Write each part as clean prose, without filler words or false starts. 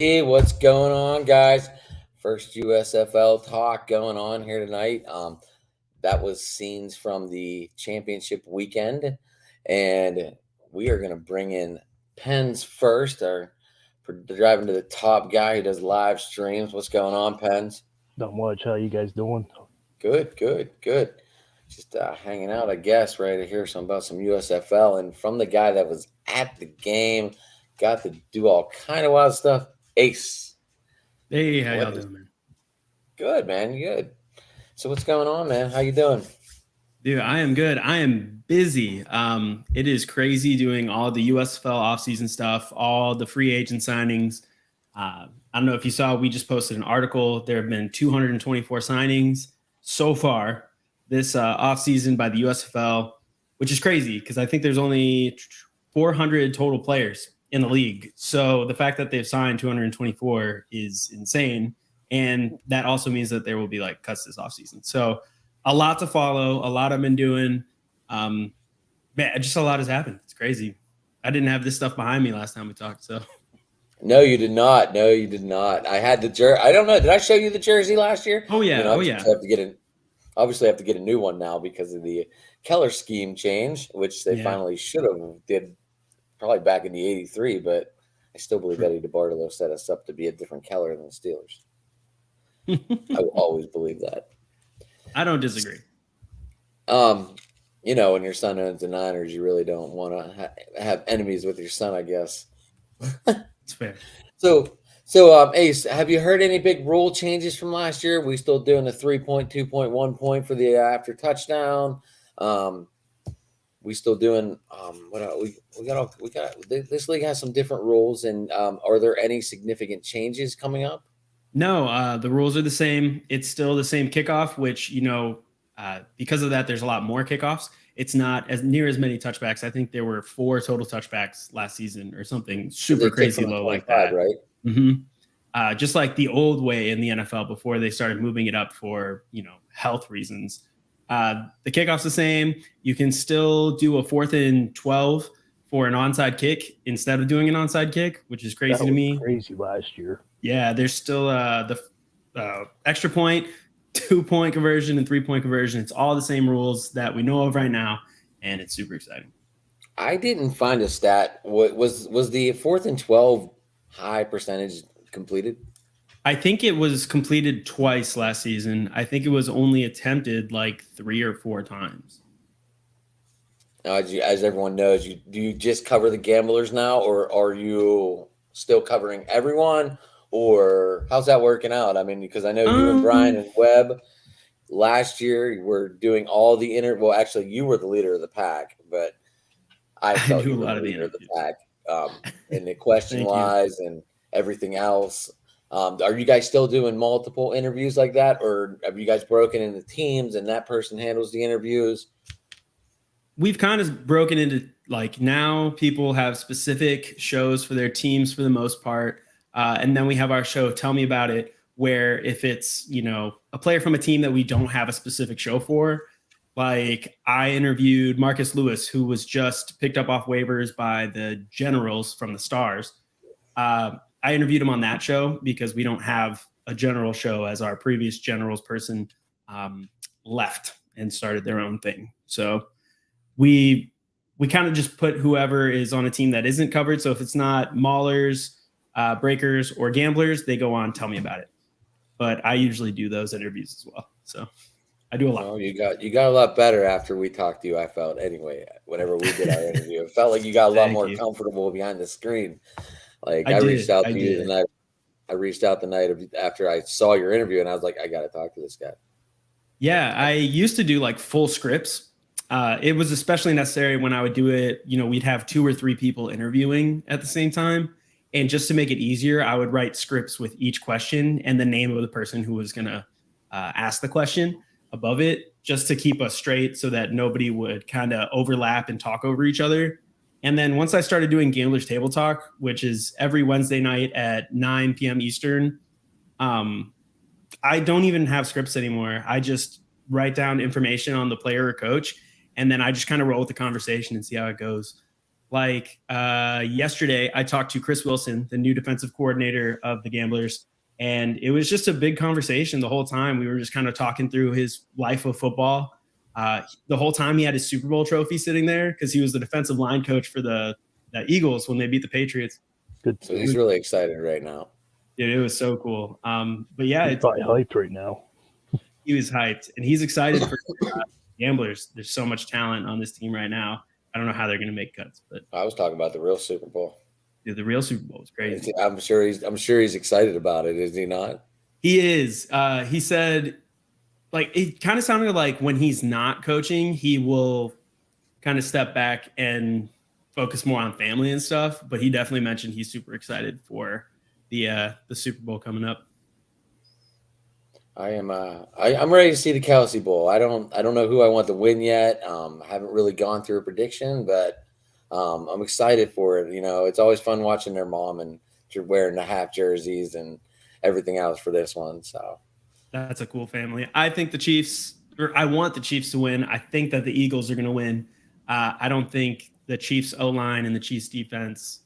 Hey, what's going on, guys? First USFL talk going on here tonight. That was scenes from the championship weekend, and we are going to bring in Pens first. Our driving to the top guy who does live streams. What's going on, Pens? Not much. How you guys doing? Good, good, good. Just hanging out, I guess, ready to hear some about some USFL, and from the guy that was at the game, got to do all kind of wild stuff. Ace. Hey, how What y'all is doing, man? good, man? Good. So what's going on, man? How you doing? Dude, I am good. I am busy. It is crazy doing all the USFL offseason stuff, all the free agent signings. I don't know if you saw, we just posted an article. There have been 224 signings so far this offseason by the USFL, which is crazy because I think there's only 400 total players in the league. So the fact that they've signed 224 is insane. And that also means that there will be like cuts this offseason. So a lot to follow, a lot I've been doing. Man, just a lot has happened. It's crazy. I didn't have this stuff behind me last time we talked. So No, you did not. No, you did not. I had the jersey. I don't know. Did I show you the jersey last year? oh I mean, yeah, oh obviously yeah. I have to get an obviously I have to get a new one now because of the Keller scheme change, which they Yeah. finally should have did probably back in the '83. But I still believe Eddie DeBartolo set us up to be a different Keller than the Steelers. I will always believe that. I don't disagree. Um, when your son owns the Niners, you really don't want to have enemies with your son, I guess. It's fair. So, Ace, have you heard any big rule changes from last year? We still doing the 3 point, 2 point, 1 point for the after touchdown. Um, we still doing what we got. This league has some different rules, and are there any significant changes coming up? No, the rules are the same. It's still the same kickoff, which, because of that, there's a lot more kickoffs. It's not as near as many touchbacks. I think there were 4 total touchbacks last season or something Because super they take crazy from the low like 25, that. right? hmm just like the old way in the NFL before they started moving it up for, health reasons. The kickoff's the same. You can still do a 4th and 12 for an onside kick instead of doing an onside kick, which is That crazy to was me. crazy last year. Yeah, there's still the extra point, 2 point conversion, and 3 point conversion. It's all the same rules that we know of right now, and it's super exciting. I didn't find a stat. What was the 4th and 12 high percentage completed? I think it was completed twice last season. I think it was only attempted like 3 or 4 times. Now, as everyone knows, do you just cover the gamblers now, or are you still covering everyone, or how's that working out? I mean, because I know you and Brian Um, and Webb last year were doing all the Well, actually, you were the leader of the pack, but I I felt do you a were the lot of the leader of the interviews. pack in the question Thank you. wise and everything else. Are you guys still doing multiple interviews like that, or have you guys broken into teams and that person handles the interviews? We've kind of broken into like now people have specific shows for their teams for the most part. And then we have our show, Tell Me About It, where if it's, a player from a team that we don't have a specific show for, like I interviewed Marcus Lewis, who was just picked up off waivers by the Generals from the Stars. I interviewed him on that show because we don't have a general show as our previous Generals person left and started their own thing. So we kind of just put whoever is on a team that isn't covered. So if it's not Maulers, Breakers, or Gamblers, they go on Tell Me About It. But I usually do those interviews as well. So I do a lot. Well, you got a lot better after we talked to you. I felt anyway. Whenever we did our interview, it felt like you got a lot Thank more you. comfortable behind the screen. Like I I reached did. out I to you the did. night. I reached out the night after I saw your interview, and I was like, I got to talk to this guy. Yeah, I used to do like full scripts. It was especially necessary when I would do it. We'd have 2 or 3 people interviewing at the same time. And just to make it easier, I would write scripts with each question and the name of the person who was going to ask the question above it, just to keep us straight so that nobody would kind of overlap and talk over each other. And then once I started doing Gamblers Table Talk, which is every Wednesday night at 9 p.m. Eastern, um, I don't even have scripts anymore. I just write down information on the player or coach, and then I just kind of roll with the conversation and see how it goes. Like yesterday, I talked to Chris Wilson, the new defensive coordinator of the Gamblers, and it was just a big conversation the whole time. We were just kind of talking through his life of football. The whole time he had his Super Bowl trophy sitting there because he was the defensive line coach for the Eagles when they beat the Patriots. Good. So he's really excited right now. Dude, it was so cool. But yeah, He's probably hyped right now. He was hyped, and he's excited for Gamblers. There's so much talent on this team right now. I don't know how they're going to make cuts, but I was talking about the real Super Bowl. dude, the real Super Bowl is crazy. I'm sure he's excited about it. Is he not? He is. He said, like, it kind of sounded like when he's not coaching, he will kind of step back and focus more on family and stuff. But he definitely mentioned he's super excited for the Super Bowl coming up. I am. I'm ready to see the Kelsey Bowl. I don't know who I want to win yet. Haven't really gone through a prediction, but I'm excited for it. You know, it's always fun watching their mom and wearing the half jerseys and everything else for this one. So that's a cool family. I think the Chiefs, or I want the Chiefs to win. I think that the Eagles are going to win. I don't think the Chiefs O-line and the Chiefs defense,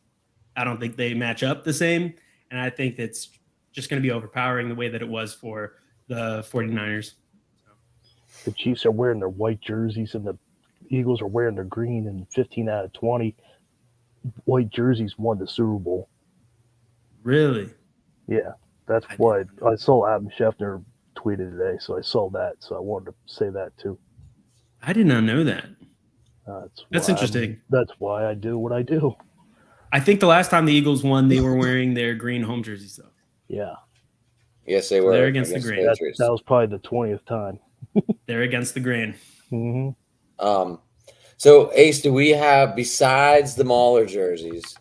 I don't think they match up the same. And I think it's just going to be overpowering the way that it was for the 49ers. The Chiefs are wearing their white jerseys and the Eagles are wearing their green, and 15 out of 20 white jerseys won the Super Bowl. Really? Yeah, that's why I saw Adam Schefter tweeted today, so I saw that. So I wanted to say that too. I did not know that. That's interesting. That's why I do what I do. I think the last time the Eagles won, they were wearing their green home jerseys, though. Yeah. Yes, they were. They're against the grain. That was probably the 20th time. They're against the grain. Mm-hmm. So, Ace, do we have, besides the Mauler jerseys,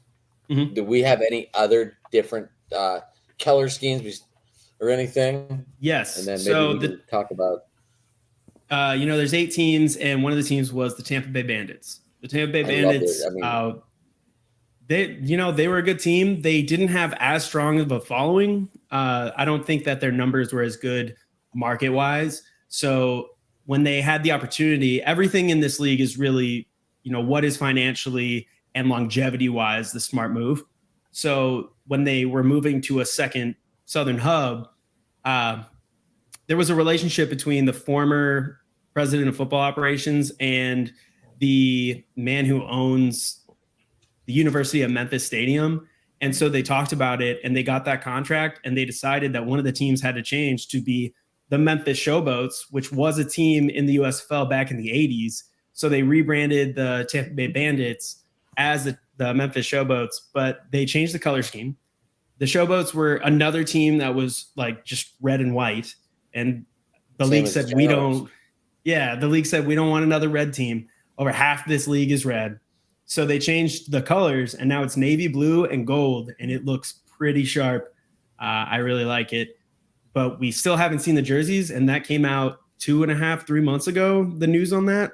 do we have any other different color schemes or anything? Yes. And then maybe we can talk about. There's 8 teams, and one of the teams was the Tampa Bay Bandits. The Tampa Bay Bandits, they were a good team. They didn't have as strong of a following. I don't think that their numbers were as good market-wise. So when they had the opportunity, everything in this league is really, what is financially and longevity-wise the smart move. So when they were moving to a second Southern hub, there was a relationship between the former president of football operations and the man who owns the University of Memphis Stadium. And so they talked about it and they got that contract, and they decided that one of the teams had to change to be the Memphis Showboats, which was a team in the USFL back in the 80s. So they rebranded the Tampa Bay Bandits as the Memphis Showboats, but they changed the color scheme. The Showboats were another team that was like just red and white. And the league said, the league said, we don't want another red team. Over half this league is red. So they changed the colors, and now it's navy blue and gold, and it looks pretty sharp. I really like it. But we still haven't seen the jerseys, and that came out 2.5, 3 months ago, the news on that.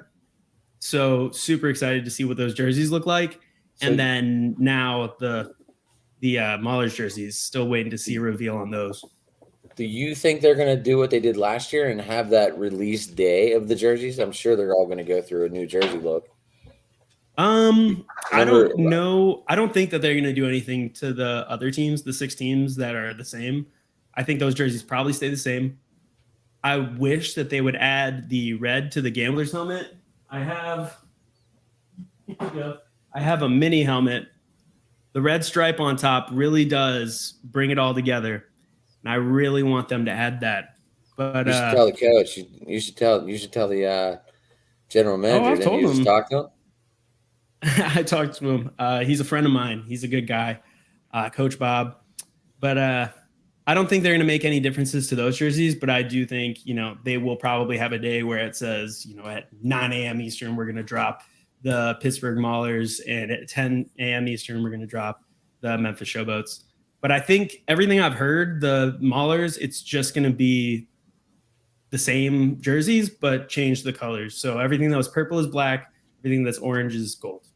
So super excited to see what those jerseys look like. And then now the Mahler's jerseys, still waiting to see a reveal on those. Do you think they're going to do what they did last year and have that release day of the jerseys? I'm sure they're all going to go through a new jersey look. I don't know. I don't think that they're going to do anything to the other teams, the 6 teams that are the same. I think those jerseys probably stay the same. I wish that they would add the red to the Gamblers helmet. I have a mini helmet. The red stripe on top really does bring it all together. And I really want them to add that. But you should tell the coach. You should tell the general manager. I've told him. Just talk to him. I talked to him. He's a friend of mine. He's a good guy, Coach Bob. But I don't think they're going to make any differences to those jerseys. But I do think, they will probably have a day where it says, at 9 a.m. Eastern, we're going to drop the Pittsburgh Maulers, and at 10 a.m. Eastern, we're going to drop the Memphis Showboats. But I think everything I've heard, the Maulers, it's just going to be the same jerseys, but change the colors. So everything that was purple is black. Everything that's orange is gold.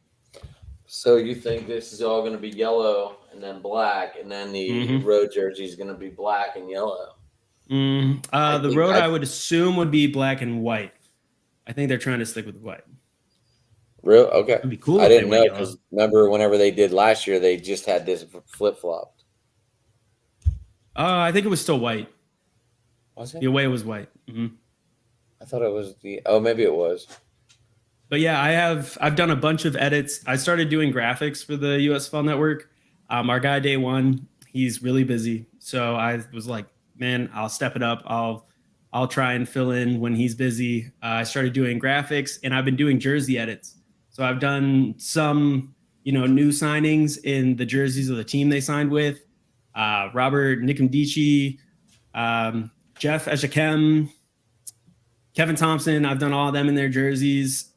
So you think this is all going to be yellow and then black, and then the road jersey is going to be black and yellow? The road, I would assume, would be black and white. I think they're trying to stick with white. Real okay. It'd be cool I if they didn't went know yellow. because remember whenever they did last year, they just had this flip flopped. I think it was still white. Was The it? away was white. I thought it was the. Oh, maybe it was. But yeah, I've done a bunch of edits. I started doing graphics for the USFL network. Our guy Day One, he's really busy, so I was like, man, I'll step it up. I'll try and fill in when he's busy. I started doing graphics, and I've been doing jersey edits. So I've done some, new signings in the jerseys of the team they signed with. Robert Nikomdici, Jeff Eshakem, Kevin Thompson. I've done all of them in their jerseys.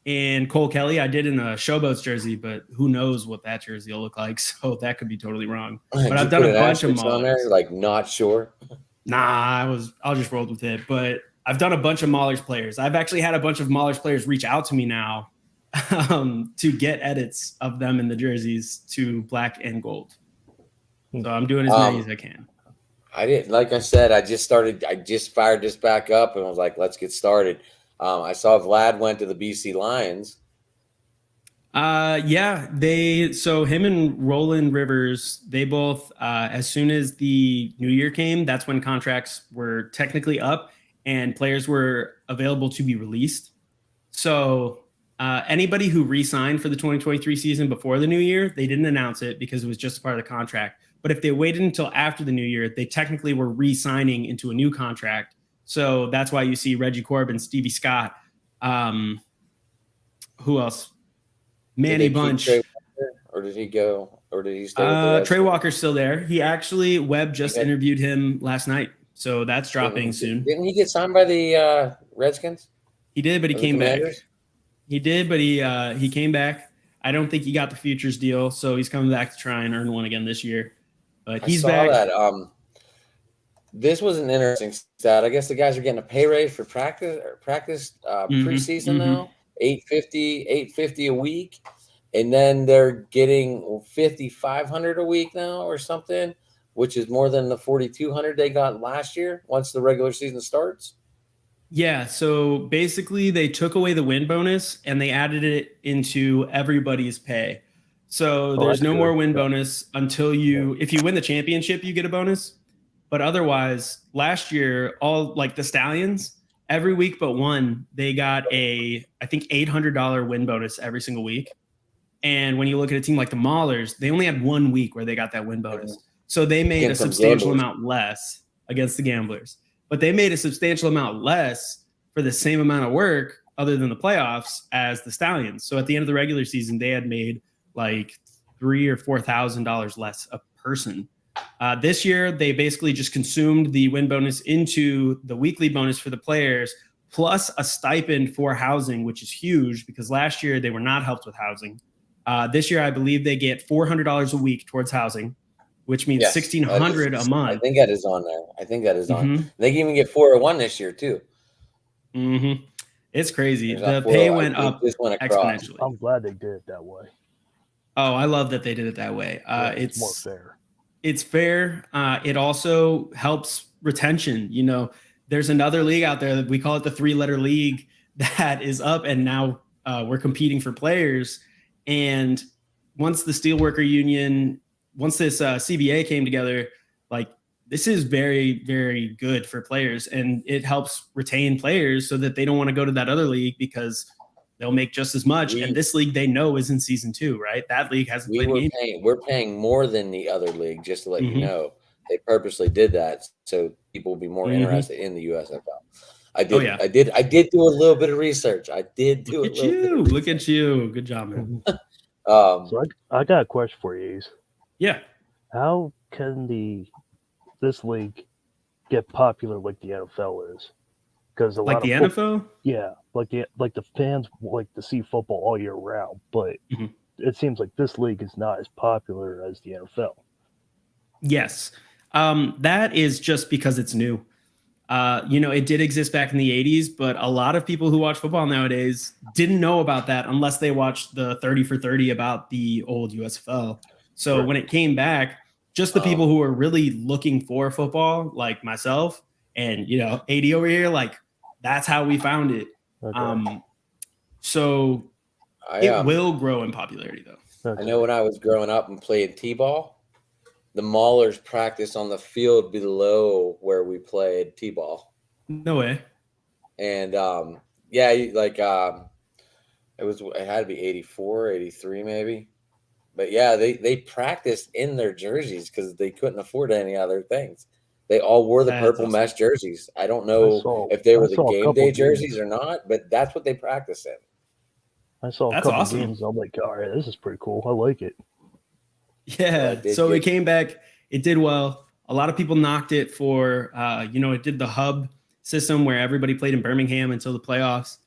And Cole Kelly, I did in a Showboats jersey, but who knows what that jersey will look like. So that could be totally wrong. But Did I've you done put a an bunch of asterisk on there? Maulers. Like not sure. Nah, I'll just roll with it. But I've done a bunch of Maulers players. I've actually had a bunch of Maulers players reach out to me now to get edits of them in the jerseys to black and gold. So I'm doing as many as I can. I didn't, like I said, I just fired this back up and was like, let's get started. I saw Vlad went to the BC Lions. So him and Roland Rivers, they both, as soon as the new year came, that's when contracts were technically up and players were available to be released. So anybody who re-signed for the 2023 season before the new year, they didn't announce it because it was just a part of the contract. But if they waited until after the new year, they technically were re-signing into a new contract. So that's why you see Reggie Corbin, Stevie Scott, who else? Manny Bunch. Or did he go? Or did he stay with the Redskins? Trey Walker's still there. He actually, Webb just interviewed him last night. So that's dropping soon. Didn't he get signed by the Redskins? He did, but he came back. He did, but he came back. I don't think he got the futures deal, so he's coming back to try and earn one again this year. But he's back. That. This was an interesting stat. I guess the guys are getting a pay raise for practice preseason now. $850 a week, and then they're getting $5,500 a week now or something, which is more than the $4,200 they got last year once the regular season starts. Yeah, so basically they took away the win bonus and they added it into everybody's pay. So there's no more win bonus until if you win the championship, you get a bonus. But otherwise, last year, all like the Stallions, every week but one, they got I think $800 win bonus every single week. And when you look at a team like the Maulers, they only had 1 week where they got that win bonus. So they made a substantial amount less against the Gamblers. But they made a substantial amount less for the same amount of work other than the playoffs as the Stallions. So at the end of the regular season, they had made like $3,000 or $4,000 less a person. This year, they basically just consumed the win bonus into the weekly bonus for the players, plus a stipend for housing, which is huge because last year they were not helped with housing. This year, I believe they get $400 a week towards housing, which means $1,600 a month. I think that is on there. On. They can even get 401 this year too. It's crazy. The pay went up exponentially. I'm glad they did it that way. Oh, I love that they did it that way. It's more fair. It's fair. It also helps retention. There's another league out there that we call it the 3-letter league that is up, and now we're competing for players. And once the Steelworker Union, once this CBA came together, like this is very, very good for players, and it helps retain players so that they don't want to go to that other league because they'll make just as much. And this league they know is in season 2, right? That league hasn't played a game. We're paying more than the other league, just to let you know. They purposely did that so people will be more interested in the USFL. I did do a little bit of research. Look at you. Good job, man. So I got a question for you, Ace. Yeah. How can this league get popular like the NFL is? Because like the NFL, like the fans like to see football all year round, but it seems like this league is not as popular as the NFL. Yes, that is just because it's new. It did exist back in the 80s, but a lot of people who watch football nowadays didn't know about that unless they watched the 30 for 30 about the old USFL. So when it came back, just the people who are really looking for football, like myself and, AD over here, like that's how we found it. Okay. It will grow in popularity, though. I know when I was growing up and playing t-ball, the Maulers practiced on the field below where we played t-ball. No way. And it had to be 84, 83 maybe. But yeah, they practiced in their jerseys because they couldn't afford any other things. They all wore the purple awesome. mesh jerseys. I don't know if they were the game day jerseys or not, but that's what they practiced in. I saw a couple games. I'm like, all right, this is pretty cool. I like it. Yeah. So it came back. It did well. A lot of people knocked it for, it did the hub system where everybody played in Birmingham until the playoffs.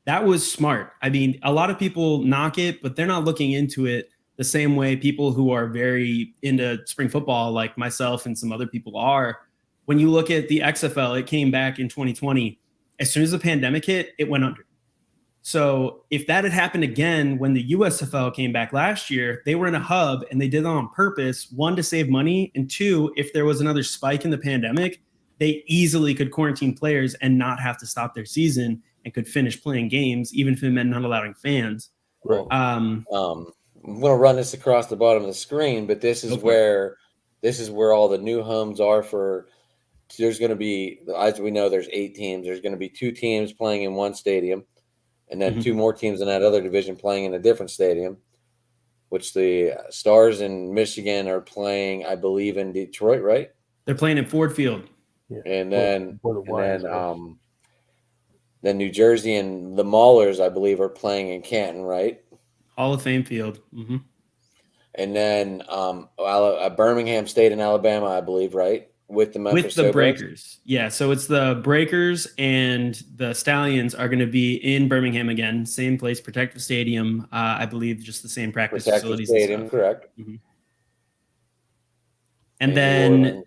That was smart. I mean, a lot of people knock it, but they're not looking into it the same way people who are very into spring football, like myself and some other people are. When you look at the XFL, it came back in 2020. As soon as the pandemic hit, it went under. So if that had happened again when the USFL came back last year, they were in a hub and they did that on purpose, one, to save money, and two, if there was another spike in the pandemic, they easily could quarantine players and not have to stop their season and could finish playing games, even if it meant not allowing fans. Right. I'm going to run this across the bottom of the screen, but this is where all the new homes are for. There's going to be, as we know, there's 8 teams. There's going to be 2 teams playing in one stadium, and then 2 more teams in that other division playing in a different stadium, which the Stars in Michigan are playing, I believe, in Detroit, right? They're playing in Ford Field. Yeah. And then New Jersey and the Maulers, I believe, are playing in Canton, right? Hall of Fame field. Mm-hmm. And then Birmingham State in Alabama, I believe, right? With the Breakers. Yeah, so it's the Breakers and the Stallions are going to be in Birmingham again. Same place, Protective Stadium. I believe just the same practice facilities. Stadium, correct. Mm-hmm. And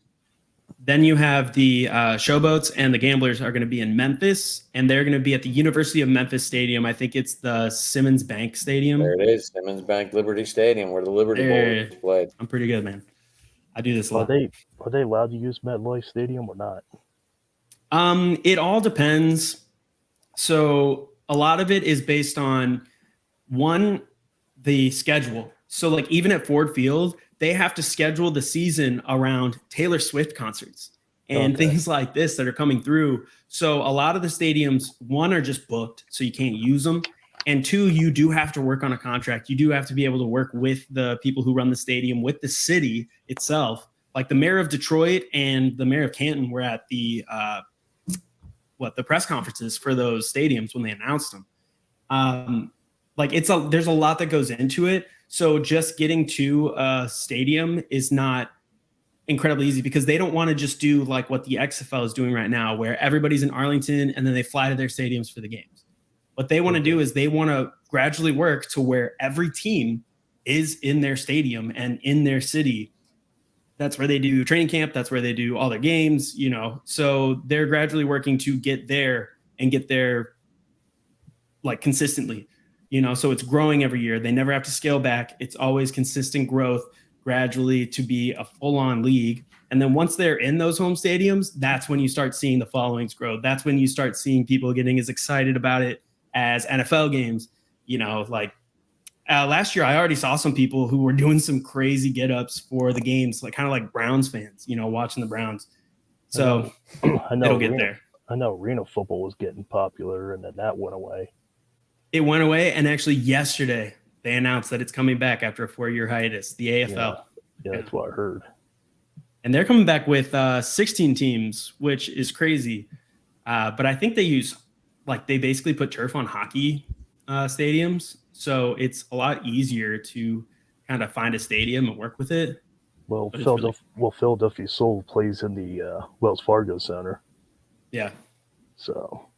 then you have the Showboats and the Gamblers are going to be in Memphis, and they're going to be at the University of Memphis Stadium. I think it's the Simmons Bank Stadium. There it is, Simmons Bank Liberty Stadium, where the Liberty Bowl is played. I'm pretty good, man. I do this a lot. Are they allowed to use MetLife Stadium or not? It all depends. So a lot of it is based on, one, the schedule. So like even at Ford Field, they have to schedule the season around Taylor Swift concerts and things like this that are coming through. So a lot of the stadiums, one, are just booked, so you can't use them. And two, you do have to work on a contract. You do have to be able to work with the people who run the stadium, with the city itself. Like the mayor of Detroit and the mayor of Canton were at the press conferences for those stadiums when they announced them. There's a lot that goes into it. So just getting to a stadium is not incredibly easy because they don't want to just do like what the XFL is doing right now, where everybody's in Arlington and then they fly to their stadiums for the games. What they want to do is they want to gradually work to where every team is in their stadium and in their city. That's where they do training camp. That's where they do all their games, So they're gradually working to get there and get there like consistently, so it's growing every year. They never have to scale back. It's always consistent growth gradually to be a full-on league. And then once they're in those home stadiums, that's when you start seeing the followings grow. That's when you start seeing people getting as excited about it as NFL games. Last year, I already saw some people who were doing some crazy get-ups for the games, like kind of like Browns fans, watching the Browns. So I know it'll get there. I know arena football was getting popular, and then that went away. It went away, and actually yesterday they announced that it's coming back after a 4-year hiatus, the AFL. Yeah, that's what I heard. And they're coming back with 16 teams, which is crazy. But I think they basically put turf on hockey stadiums. So it's a lot easier to kind of find a stadium and work with it. Well, Philadelphia Soul plays in the Wells Fargo Center. Yeah. So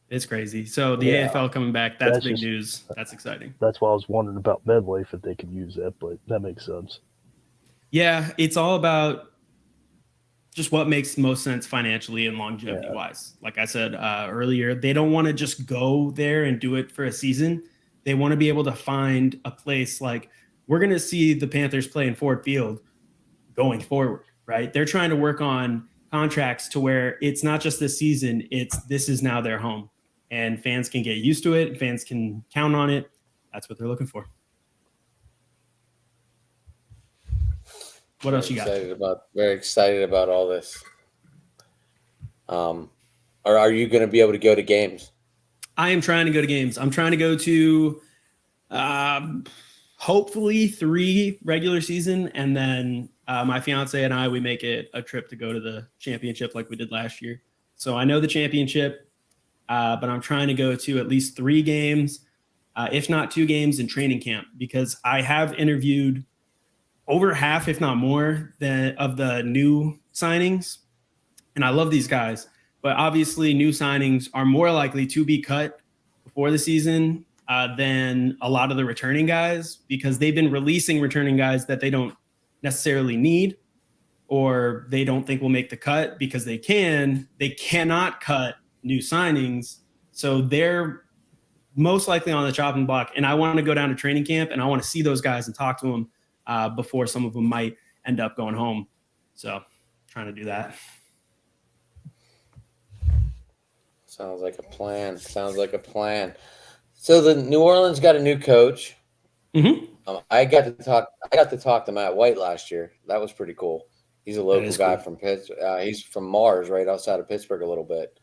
it's crazy. So the AFL coming back, that's big news. That's exciting. That's why I was wondering about MedLife if they could use that, but that makes sense. Yeah, it's all about just what makes most sense financially and longevity-wise. Like I said earlier, they don't want to just go there and do it for a season. They want to be able to find a place like we're going to see the Panthers play in Ford Field going forward, right? They're trying to work on contracts to where it's not just this season, this is now their home. and fans can get used to it. Fans can count on it. That's what they're looking for. What else you got? Very excited about all this. Are you going to be able to go to games? I am trying to go to games. I'm trying to go to hopefully 3 regular season, and then my fiance and I, we make it a trip to go to the championship like we did last year. So I know the championship, but I'm trying to go to at least 3 games, if not 2 games in training camp, because I have interviewed over half, if not more, of the new signings. And I love these guys, but obviously new signings are more likely to be cut before the season than a lot of the returning guys, because they've been releasing returning guys that they don't necessarily need, or they don't think will make the cut because they cannot cut new signings. So they're most likely on the chopping block. And I want to go down to training camp and I want to see those guys and talk to them before some of them might end up going home. So trying to do that. Sounds like a plan. So the New Orleans got a new coach. Mm-hmm. I got to talk to Matt White last year. That was pretty cool. He's a local guy from Pittsburgh. He's from Mars, right outside of Pittsburgh a little bit.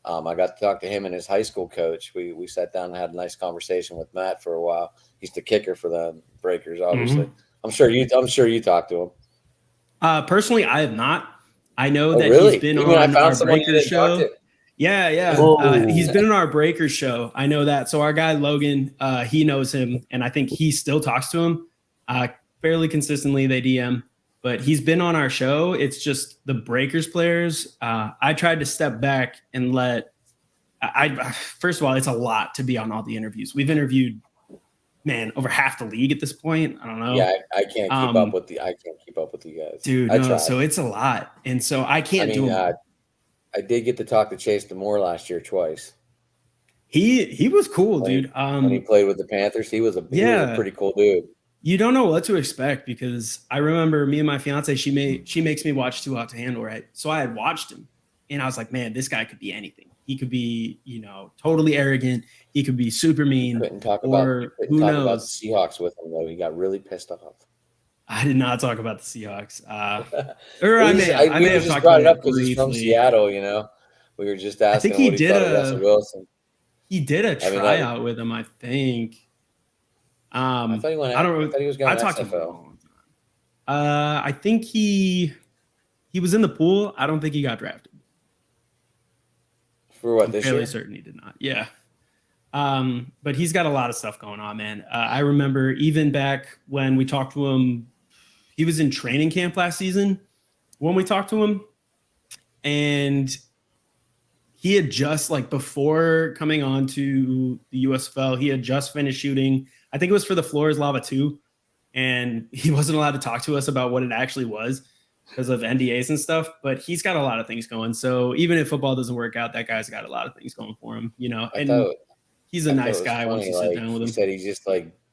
I got to talk to him and his high school coach. We sat down and had a nice conversation with Matt for a while. He's the kicker for the Breakers, obviously. Mm-hmm. I'm sure you talked to him. Personally, I have not. I know that he's been on our Breakers show. Yeah. He's been on our Breakers show. I know that. So our guy Logan, he knows him, and I think he still talks to him fairly consistently. They DM, but he's been on our show. It's just the Breakers players. I tried to step back and first of all, it's a lot to be on all the interviews. We've interviewed, over half the league at this point. I don't know. Yeah, I can't keep up with you guys, dude. No, so it's a lot, and so I can't do it. I did get to talk to Chase Demore last year twice. He was cool, dude. When he played with the Panthers, he was a pretty cool dude. You don't know what to expect, because I remember me and my fiance, she makes me watch Too Hot to Handle, right? So I had watched him, and I was like, man, this guy could be anything. He could be, totally arrogant. He could be super mean. Couldn't talk about the Seahawks with him, though. He got really pissed off. I did not talk about the Seahawks. I may have talked about it up because he's from Seattle. We were just asking. I think he thought of Russell Wilson. He did a tryout with him, I think. I thought he was going to USFL. I think he was in the pool. I don't think he got drafted. For what, I'm this fairly year? certain he did not. Yeah. But he's got a lot of stuff going on, man. I remember even back when we talked to him, he was in training camp last season when we talked to him, and he had just, before coming on to the USFL, he had just finished shooting. I think it was for the Floor is Lava 2, and he wasn't allowed to talk to us about what it actually was because of NDAs and stuff, but he's got a lot of things going. So even if football doesn't work out, that guy's got a lot of things going for him, he's a nice guy once you sit down with him. He said he just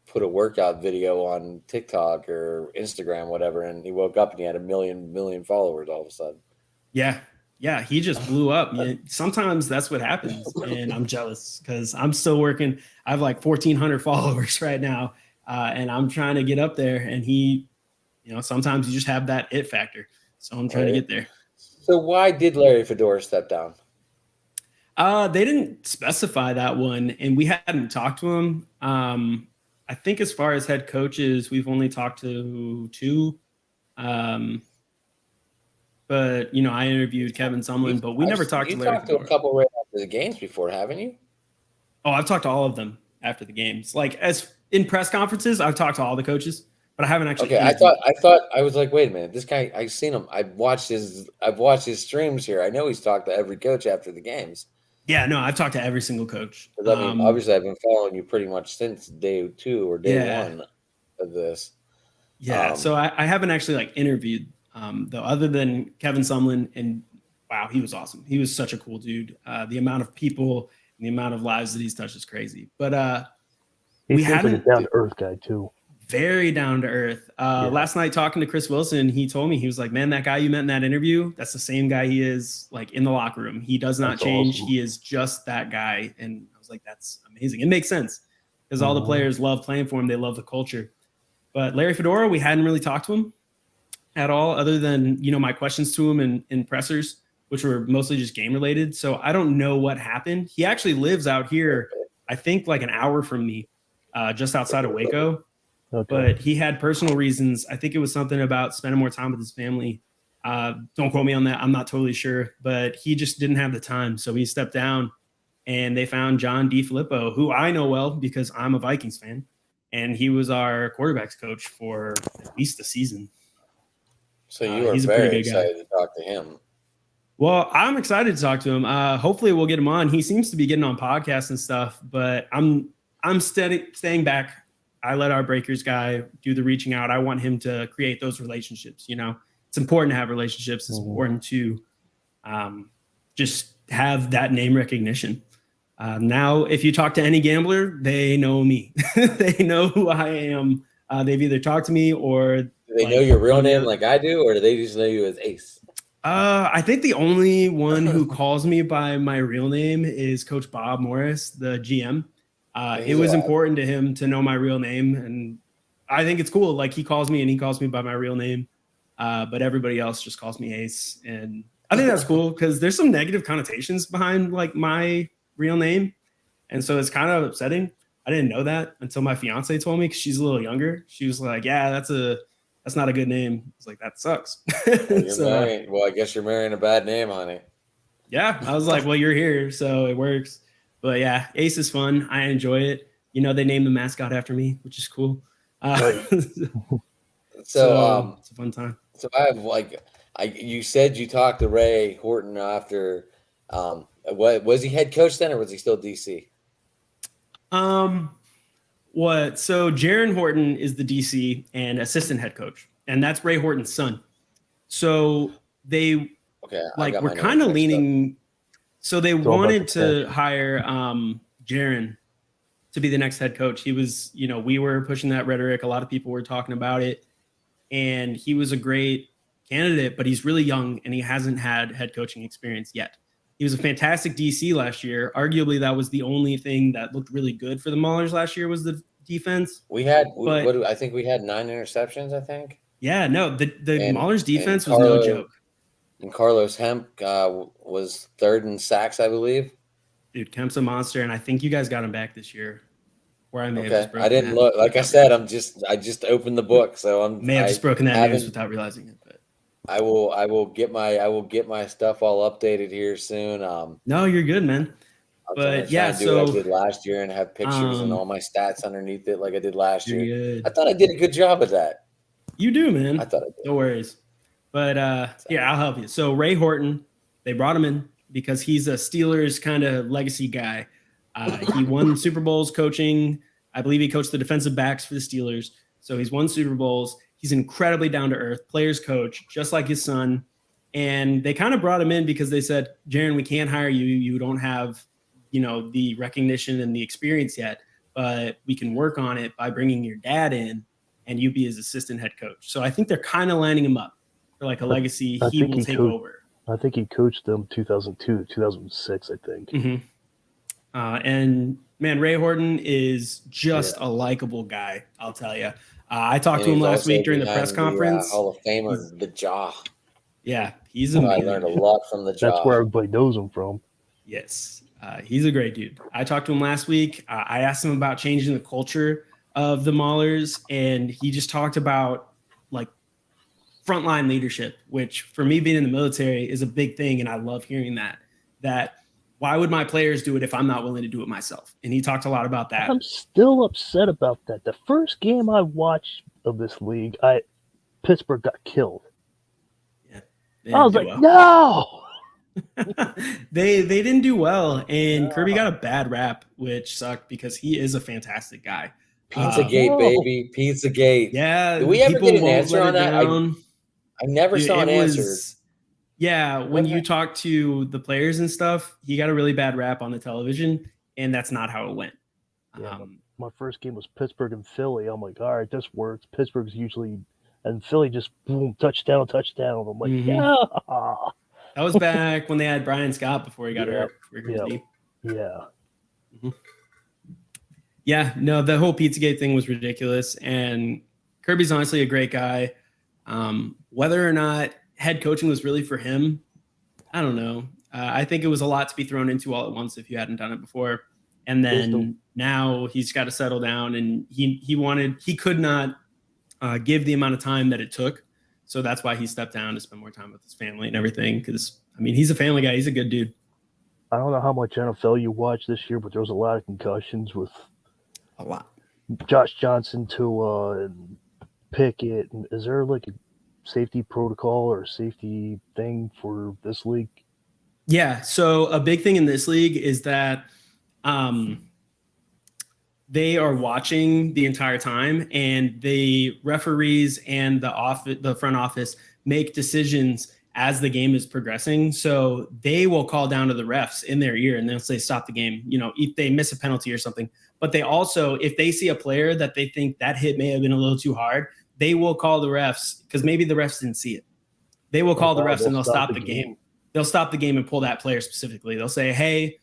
put a workout video on TikTok or Instagram, whatever, and he woke up and he had a million followers all of a sudden. Yeah, he just blew up. Sometimes that's what happens, and I'm jealous because I'm still working. I have 1,400 followers right now, and I'm trying to get up there. And he, sometimes you just have that it factor. So I'm trying to get there. So why did Larry Fedora step down? They didn't specify that one, and we hadn't talked to him. I think as far as head coaches, we've only talked to 2. But, I interviewed Kevin Sumlin, but we never talked to Larry. You talked to a couple right after the games before, haven't you? Oh, I've talked to all of them after the games. As in press conferences, I've talked to all the coaches, but I haven't actually. Okay, I was like, wait a minute, this guy, I've seen him. I've watched his streams here. I know he's talked to every coach after the games. Yeah, no, I've talked to every single coach. Obviously, I've been following you pretty much since day 2 or day 1 of this. Yeah, so I haven't actually interviewed though, other than Kevin Sumlin, and wow, he was awesome. He was such a cool dude. The amount of people and the amount of lives that he's touched is crazy. But he seems like a down to earth guy too. very down to earth. Last night talking to Chris Wilson, he told me, he was like, man, that guy you met in that interview, that's the same guy he is like in the locker room. He does not change. Awesome. He is just that guy. And I was like, that's amazing. It makes sense because all the players love playing for him. They love the culture. But Larry Fedora, we hadn't really talked to him at all other than, my questions to him in pressers, which were mostly just game related. So I don't know what happened. He actually lives out here, I think like an hour from me, just outside of Waco. Okay. But he had personal reasons. I think it was something about spending more time with his family. Don't quote me on that. I'm not totally sure, but he just didn't have the time. So he stepped down and they found John DeFilippo, who I know well because I'm a Vikings fan. And he was our quarterbacks coach for at least a season. So you are very excited to talk to him. Well, I'm excited to talk to him. Hopefully we'll get him on. He seems to be getting on podcasts and stuff, but I'm staying back. I let our Breakers guy do the reaching out. I want him to create those relationships. It's important to have relationships. It's important to just have that name recognition. Now, if you talk to any gambler, they know me. They know who I am. They've either talked to me or do they know your real name like I do, or do they just know you as Ace? I think the only one who calls me by my real name is Coach Bob Morris, the GM. It was important to him to know my real name, and I think it's cool. Like he calls me by my real name, but everybody else just calls me Ace, and I think that's cool because there's some negative connotations behind like my real name, and so it's kind of upsetting. I didn't know that until my fiance told me because she's a little younger. She was like, "Yeah, that's not a good name." I was like, "That sucks." Well, I guess you're marrying a bad name, honey. Yeah, I was like, "Well, you're here, so it works." But yeah, Ace is fun. I enjoy it. They named the mascot after me, which is cool. So it's a fun time. So I have you said you talked to Ray Horton after. What was he head coach then, or was he still DC? What? So Jaron Horton is the DC and assistant head coach, and that's Ray Horton's son. So they were kind of leaning. So they wanted to hire Jaron to be the next head coach. He was, we were pushing that rhetoric. A lot of people were talking about it, and he was a great candidate, but he's really young and he hasn't had head coaching experience yet. He was a fantastic DC last year. Arguably, that was the only thing that looked really good for the Maulers last year was the defense. I think we had 9 interceptions, I think. Yeah, no, the Maulers defense was no joke. And Carlos Hemp was 3rd in sacks, I believe. Dude, Kemp's a monster, and I think you guys got him back this year. Where I may have just broken I didn't look. Like I said, I just opened the book, so I may have just broken that news without realizing it. But I will get my stuff all updated here soon. No, you're good, man. But yeah, so what I did last year and have pictures and all my stats underneath it, like I did last year. Good. I thought I did a good job of that. You do, man. I thought I did. No worries. But I'll help you. So Ray Horton, they brought him in because he's a Steelers kind of legacy guy. He won Super Bowls coaching. I believe he coached the defensive backs for the Steelers. So he's won Super Bowls. He's incredibly down to earth, players coach, just like his son. And they kind of brought him in because they said, Jaron, we can't hire you. You don't have, the recognition and the experience yet, but we can work on it by bringing your dad in and you be his assistant head coach. So I think they're kind of lining him up for like a legacy. He will take over. I think he coached them 2002, 2006, I think. Mm-hmm. And man, Ray Horton is just a likable guy. I'll tell you. I talked to him last week during the press conference. Hall of Famer, the Jaw. Yeah, he's amazing. I learned a lot from the Jaw. That's where everybody knows him from. Yes, he's a great dude. I talked to him last week. I asked him about changing the culture of the Maulers, and he just talked about like frontline leadership, which for me being in the military is a big thing, and I love hearing that. Why would my players do it if I'm not willing to do it myself? And he talked a lot about that. I'm still upset about that. The first game I watched of this league, Pittsburgh got killed. Yeah, I was like, no. They didn't do well, and Kirby got a bad rap, which sucked because he is a fantastic guy. Pizzagate, baby, Pizzagate. Yeah, did we ever get an answer on that? I never saw an answer. Yeah, when you talk to the players and stuff, he got a really bad rap on the television, and that's not how it went. my first game was Pittsburgh and Philly. I'm like, all right, this works. Pittsburgh's usually, and Philly just boom, touchdown. I'm like, yeah. That was back when they had Brian Scott before he got hurt. Yeah. Mm-hmm. Yeah, no, the whole Pizzagate thing was ridiculous. And Kirby's honestly a great guy. Whether or not head coaching was really for him, I don't know. I think it was a lot to be thrown into all at once if you hadn't done it before. And then now he's got to settle down, and he could not give the amount of time that it took. So that's why he stepped down to spend more time with his family and everything. Because, I mean, he's a family guy. He's a good dude. I don't know how much NFL you watched this year, but there was a lot of concussions with a lot. Josh Johnson, Tua, and Pickett. Is there like a safety protocol or safety thing for this league? Yeah. So a big thing in this league is that they are watching the entire time, and the referees and the front office make decisions as the game is progressing. So they will call down to the refs in their ear, and they'll say, stop the game, if they miss a penalty or something. But they also, if they see a player that they think that hit may have been a little too hard, they will call the refs, because maybe the refs didn't see it. They will call the refs, and they'll stop the game. They'll stop the game and pull that player specifically. They'll say, hey,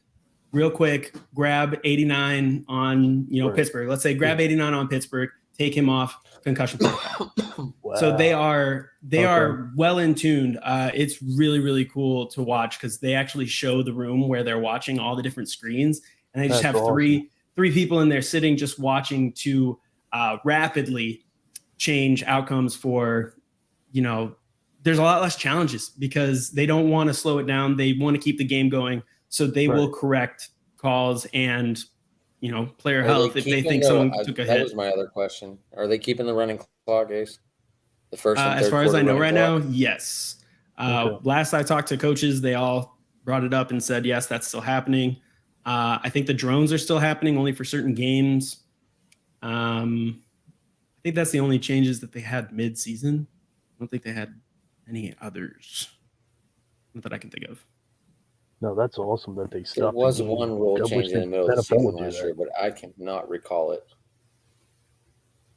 real quick, grab 89 on, Pittsburgh. Let's say grab 89 on Pittsburgh, take him off, concussion protocol. Wow. So they are well in tuned. It's really, really cool to watch, because they actually show the room where they're watching all the different screens, and they just have three people in there sitting just watching to rapidly change outcomes for, there's a lot less challenges, because they don't want to slow it down. They want to keep the game going. So they will correct calls and, player health if they think someone took a hit. That was my other question. Are they keeping the running clock, Ace? The first and third as far as I know right clock? now, yes. Last I talked to coaches, they all brought it up and said, yes, that's still happening. I think the drones are still happening only for certain games. I think that's the only changes that they had mid-season. I don't think they had any others, not that I can think of. No, that's awesome that they stopped. There was one rule change in the middle of the season last year, but I cannot recall it.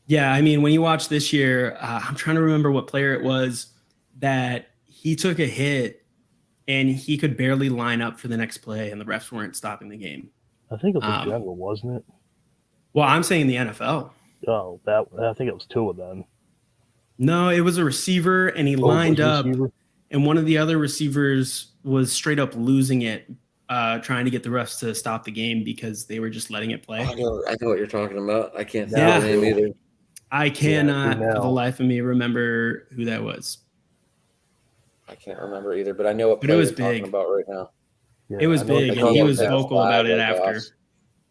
Yeah, I mean, when you watch this year, I'm trying to remember what player it was that he took a hit and he could barely line up for the next play, and the refs weren't stopping the game. I think it was general, wasn't it? Well, I'm saying the NFL. Oh, I think it was Tua then. No, it was a receiver, and he lined up, and one of the other receivers was straight up losing it, trying to get the refs to stop the game because they were just letting it play. I know what you're talking about. I can't think of the name either. I cannot, for the life of me, remember who that was. I can't remember either, but I know what player you're talking about right now. Yeah, it was big, and he was vocal about it after.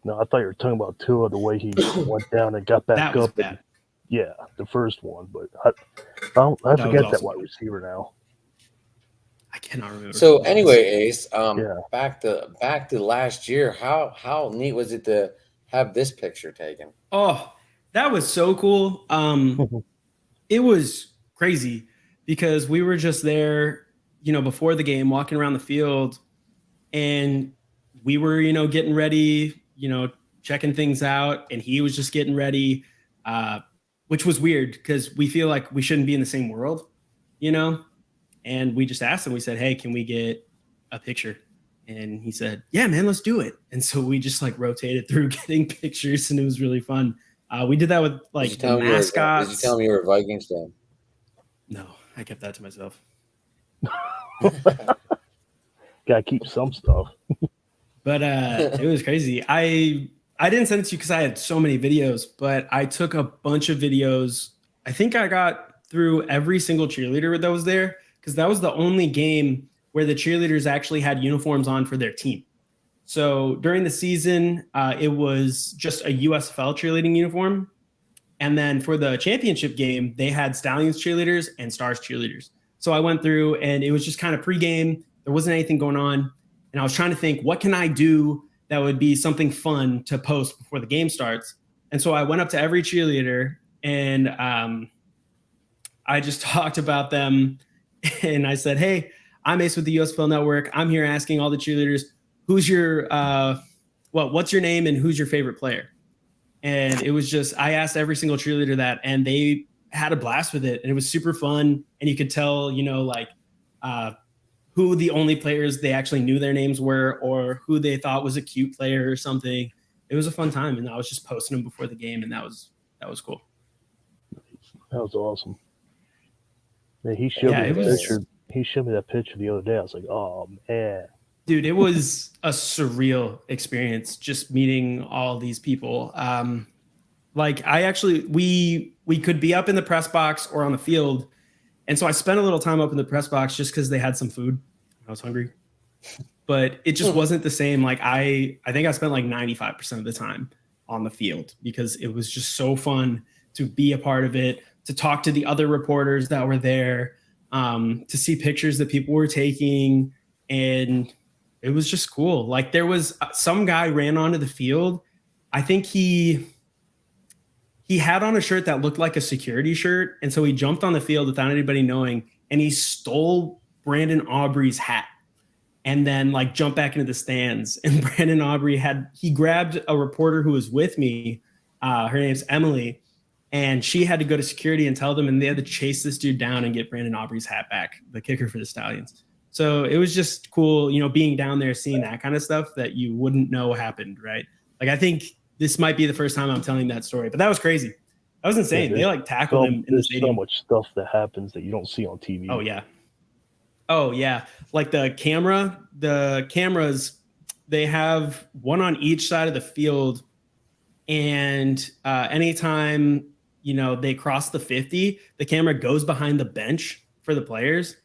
No, I thought you were talking about Tua, the way he went down and got back up. Bad. Yeah, the first one, but I forget that wide receiver now. I cannot remember. So anyway, Ace, back to last year. How neat was it to have this picture taken? Oh, that was so cool. It was crazy because we were just there, before the game, walking around the field, and we were, getting ready, checking things out, and he was just getting ready, which was weird because we feel like we shouldn't be in the same world, and we just asked him, we said, hey, can we get a picture? And he said, yeah, man, let's do it. And so we just rotated through getting pictures, and it was really fun. We did that with the mascots. Did you tell me you were a Vikings fan? No, I kept that to myself. Gotta keep some stuff. But it was crazy. I didn't send it to you because I had so many videos, but I took a bunch of videos. I think I got through every single cheerleader that was there, because that was the only game where the cheerleaders actually had uniforms on for their team. So during the season, it was just a USFL cheerleading uniform. And then for the championship game, they had Stallions cheerleaders and Stars cheerleaders. So I went through, and it was just kind of pregame. There wasn't anything going on. And I was trying to think, what can I do that would be something fun to post before the game starts? And so I went up to every cheerleader, and I just talked about them. And I said, hey, I'm Ace with the USFL Network. I'm here asking all the cheerleaders, who's your, what's your name and who's your favorite player? And it was just, I asked every single cheerleader that, and they had a blast with it. And it was super fun. And you could tell, like who the only players they actually knew their names were, or who they thought was a cute player or something. It was a fun time. And I was just posting them before the game. And that was cool. That was awesome. Yeah, he showed me that picture. He showed me that picture the other day. I was like, oh man. Dude, it was a surreal experience just meeting all these people. Like we could be up in the press box or on the field. And so I spent a little time up in the press box just because they had some food. I was hungry. But it just wasn't the same. Like I think I spent like 95% of the time on the field because it was just so fun to be a part of it, to talk to the other reporters that were there, to see pictures that people were taking. And it was just cool. Like there was some guy ran onto the field. I think he had on a shirt that looked like a security shirt. And so he jumped on the field without anybody knowing, and he stole Brandon Aubrey's hat and then like jumped back into the stands. And Brandon Aubrey he grabbed a reporter who was with me. Her name's Emily. And she had to go to security and tell them, and they had to chase this dude down and get Brandon Aubrey's hat back, the kicker for the Stallions. So it was just cool, being down there, seeing that kind of stuff that you wouldn't know happened, right? Like, I think this might be the first time I'm telling that story, but that was crazy. That was insane. They like tackled him in the stadium. There's so much stuff that happens that you don't see on TV. Oh yeah. Like the cameras, they have one on each side of the field. And anytime, they cross the 50, the camera goes behind the bench for the players.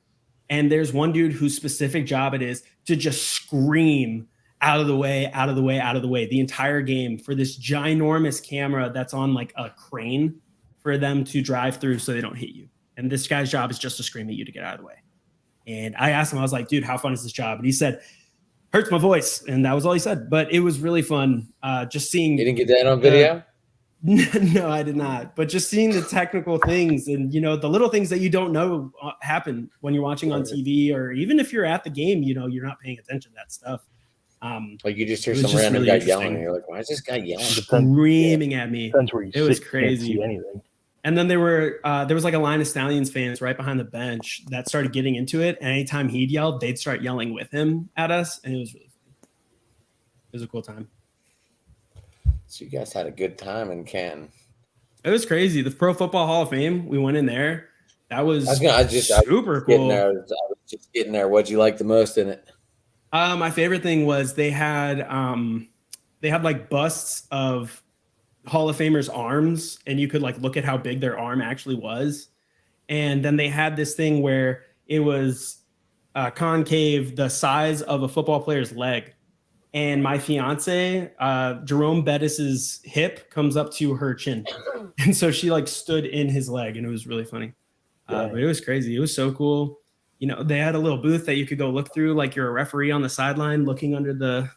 And there's one dude whose specific job it is to just scream out of the way, out of the way, out of the way the entire game for this ginormous camera that's on like a crane for them to drive through so they don't hit you. And this guy's job is just to scream at you to get out of the way. And I asked him, I was like, dude, how fun is this job? And he said, hurts my voice. And that was all he said. But it was really fun just seeing. You didn't get that on video? No, I did not. But just seeing the technical things and, the little things that you don't know happen when you're watching on TV, or even if you're at the game, you're not paying attention to that stuff. Like you just hear some random guy yelling and you're like, why is this guy yelling? Screaming at me. It was crazy. Can't see anything. And then there was like a line of Stallions fans right behind the bench that started getting into it. And anytime he'd yell, they'd start yelling with him at us. And it was really fun. It was a cool time. So you guys had a good time in Canton. It was crazy. The Pro Football Hall of Fame, we went in there. That was super cool. I was just getting there. What'd you like the most in it? My favorite thing was they had like busts of Hall of Famers' arms, and you could like look at how big their arm actually was. And then they had this thing where it was concave, the size of a football player's leg. And my fiance, Jerome Bettis's hip comes up to her chin. And so she like stood in his leg, and it was really funny. But it was crazy. It was so cool. They had a little booth that you could go look through, like you're a referee on the sideline looking under the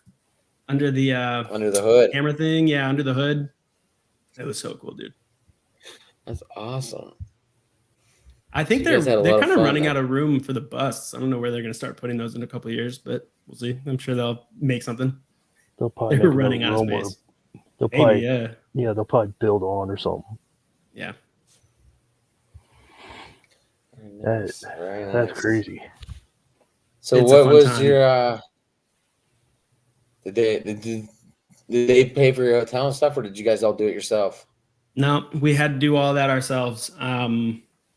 hood camera thing. Yeah, under the hood. It was so cool, dude. That's awesome. I think they're kind of running out of room for the busts. I don't know where they're going to start putting those in a couple of years, but we'll see. I'm sure they'll make something. They're running out of space. They'll probably build on or something. Yeah. Nice. That's crazy. So what was your did they pay for your hotel and stuff, or did you guys all do it yourself? No, we had to do all that ourselves,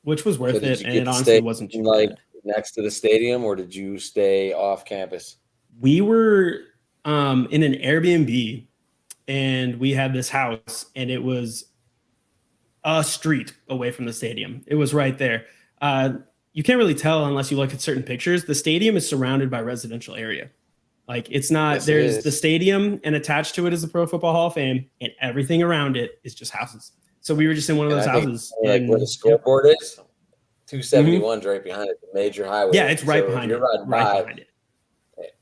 which was worth it, and it honestly wasn't too like bad. Next to the stadium, or did you stay off campus? We were in an Airbnb, and we had this house, and it was a street away from the stadium. It was right there. You can't really tell unless you look at certain pictures. The stadium is surrounded by residential area. Like it's not, yes, there's the stadium, and attached to it is the Pro Football Hall of Fame, and everything around it is just houses. So we were just in one of those houses. Like where the scoreboard is, 271's right behind it, the major highway. Yeah, it's right behind it. Right behind it.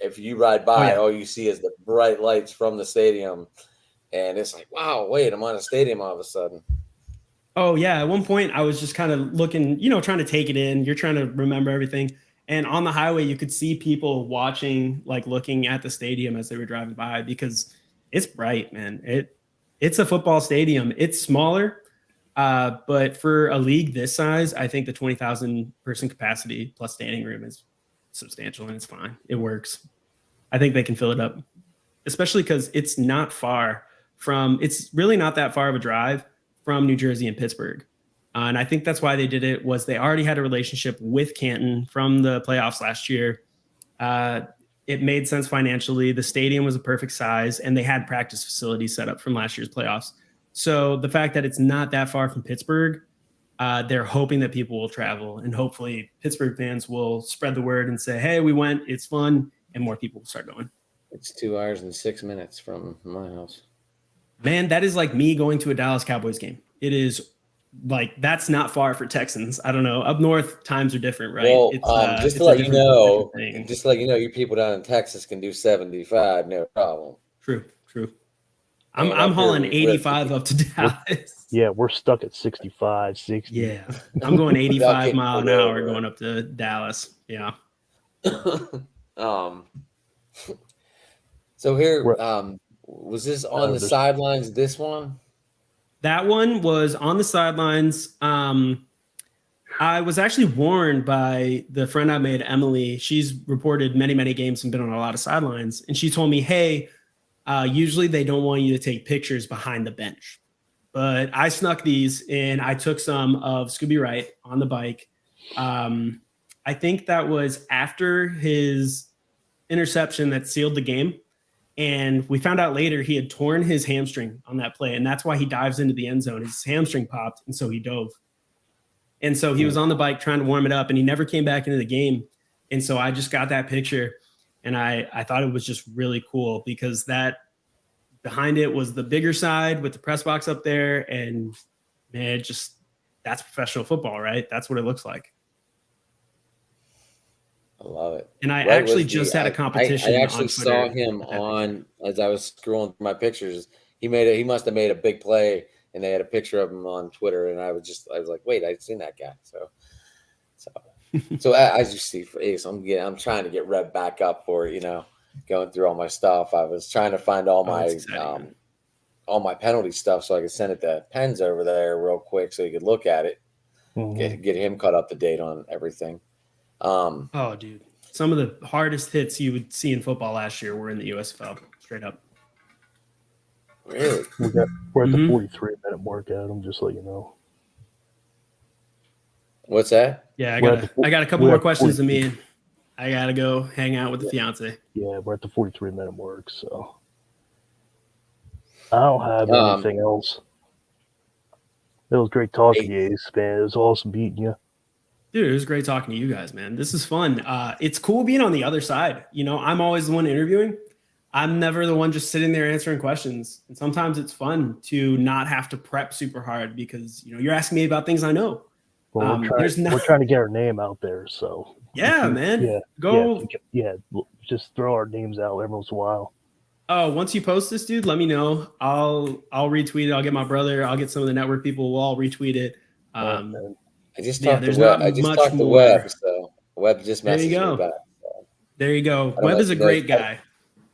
If you ride by, all you see is the bright lights from the stadium. And it's like, wow, wait, I'm on a stadium all of a sudden. Oh, yeah. At one point, I was just kind of looking, trying to take it in. You're trying to remember everything. And on the highway, you could see people watching, like looking at the stadium as they were driving by, because it's bright, man. It's a football stadium. It's smaller, but for a league this size, I think the 20,000 person capacity plus standing room is substantial, and it's fine. It works. I think they can fill it up, especially because it's not far from. It's really not that far of a drive from New Jersey and Pittsburgh. And I think that's why they did it, was they already had a relationship with Canton from the playoffs last year. It made sense financially. The stadium was a perfect size, and they had practice facilities set up from last year's playoffs. So the fact that it's not that far from Pittsburgh, they're hoping that people will travel, and hopefully Pittsburgh fans will spread the word and say, hey, we went, it's fun, and more people will start going. It's 2 hours and 6 minutes from my house. Man, that is like me going to a Dallas Cowboys game. It is like, that's not far for Texans. I don't know. Up north, times are different, right? Well, It's, just it's to a let you different- know, different thing. just to let you know, you people down in Texas can do 75, no problem. True. And I'm up hauling here, 85 up to Dallas. Yeah, we're stuck at 65, 60. Yeah, I'm going 85 getting mile an pulled hour over. going up to Dallas. Yeah. So here, Right. was this on the there's- sidelines? This one? That one was on the sidelines. I was actually warned by the friend I made, Emily. She's reported many, many games and been on a lot of sidelines. And she told me, hey, usually they don't want you to take pictures behind the bench. But I snuck these, and I took some of Scooby Wright on the bike. I think that was after his interception that sealed the game. And we found out later he had torn his hamstring on that play. And that's why he dives into the end zone. His hamstring popped, and so he dove. And so he was on the bike trying to warm it up, and he never came back into the game. And so I just got that picture, and I thought it was just really cool, because that behind it was the bigger side with the press box up there. And man, that's professional football, right? That's what it looks like. I love it. And I Wright actually was just the- had a competition. I actually on saw Twitter him with that on, as I was scrolling through my pictures. He must have made a big play, and they had a picture of him on Twitter, and I was like, wait, I've seen that guy. So as you see, for Ace, I'm trying to get Rev back up for it, going through all my stuff. I was trying to find all my penalty stuff so I could send it to Pens over there real quick so he could look at it, get him caught up to date on everything. Oh, dude. Some of the hardest hits you would see in football last year were in the USFL, straight up. Really? We're at the 43-minute mark, Adam, just let you know. What's that? Yeah, I We're got a couple we're more at questions to 40. me. I got to go hang out with the fiance. Yeah, we're at the 43-minute mark, so I don't have anything else. It was great talking to you, Ace, man. It was awesome beating you. Dude, it was great talking to you guys, man. This is fun. It's cool being on the other side. I'm always the one interviewing. I'm never the one just sitting there answering questions. And sometimes it's fun to not have to prep super hard, because, you're asking me about things I know. Well, we're trying to get our name out there, so yeah, man. Just throw our names out every once in a while. Oh, once you post this, dude, let me know. I'll retweet it. I'll get my brother. I'll get some of the network people. We'll all retweet it. I just talked to there's Webb. not I just much talked to more. Webb, so Webb just There messaged you go. me back. There you go. I don't Webb know is a if he great knows- guy.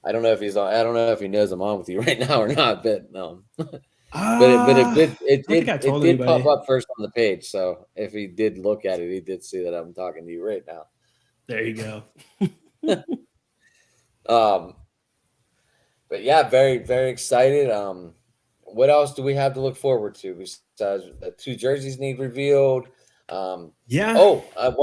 I don't know if he's on. I don't know if he knows I'm on with you right now or not, but it think I told did anybody. pop up first on the page. So if he did look at it, he did see that I'm talking to you right now. There you go. But yeah, very, very excited. What else do we have to look forward to besides the 2 jerseys need revealed? Yeah. One